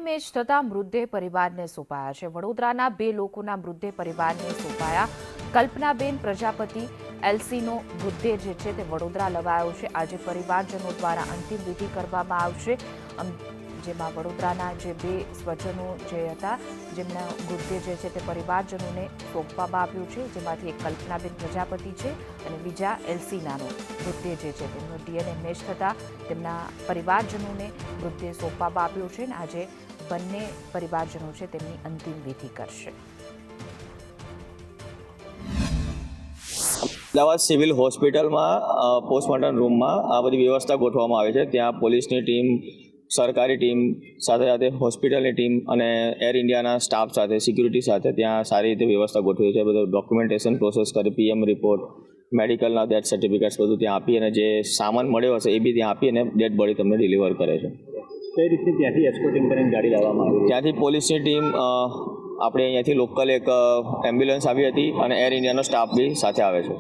Match થતાં મૃતદેહ પરિવારને સોંપાયા છે। વડોદરાના 2 લોકોના મૃતદેહ પરિવારને સોંપાયા। કલ્પનાબેન પ્રજાપતિ એલસીનો મૃતદેહ જે છે તે વડોદરા લવાયો છે। આજે પરિવારજનો દ્વારા અંતિમ વિધિ કરવામાં આવશે, જેમાં વડોદરાના જે 2 સ્વજનો જે હતા જેમના મૃતદેહ જે છે તે પરિવારજનોને સોંપવામાં આવ્યું છે, જેમાંથી એક કલ્પનાબેન પ્રજાપતિ છે અને બીજા એલસીનાનો મૃતદેહ જે છે તેમનો ડીએનએ મેચ થતાં તેમના પરિવારજનોને મૃતદેહ સોંપવામાં આવ્યો છે અને આજે બંને પરિવારજનો છે તેમની અંતિમ વિધિ કરશે। અમદાવાદ સિવિલ હોસ્પિટલમાં પોસ્ટમોર્ટમ રૂમમાં આ બધી વ્યવસ્થા ગોઠવવામાં આવી છે। ત્યાં પોલીસની ટીમ, સરકારી ટીમ સાથે સાથે હોસ્પિટલની ટીમ અને એર ઇન્ડિયાના સ્ટાફ સાથે, સિક્યુરિટી સાથે ત્યાં સારી રીતે વ્યવસ્થા ગોઠવી છે। બધું ડોક્યુમેન્ટેશન પ્રોસેસ કરી, પીએમ રિપોર્ટ, મેડિકલના ડેથ સર્ટિફિકેટ્સ બધું ત્યાં આપી અને જે સામાન મળ્યો હશે એ બી ત્યાં આપી અને ડેડ બોડી તમને ડિલિવર કરે છે। કઈ રીતની ત્યાંથી એસ્કોર્ટિંગ કરીને ગાડી લાવવામાં આવી? ત્યાંથી પોલીસની ટીમ, આપણે અહીંયાથી લોકલ એક એમ્બ્યુલન્સ આવી હતી અને એર ઇન્ડિયાનો સ્ટાફ બી સાથે આવે છે।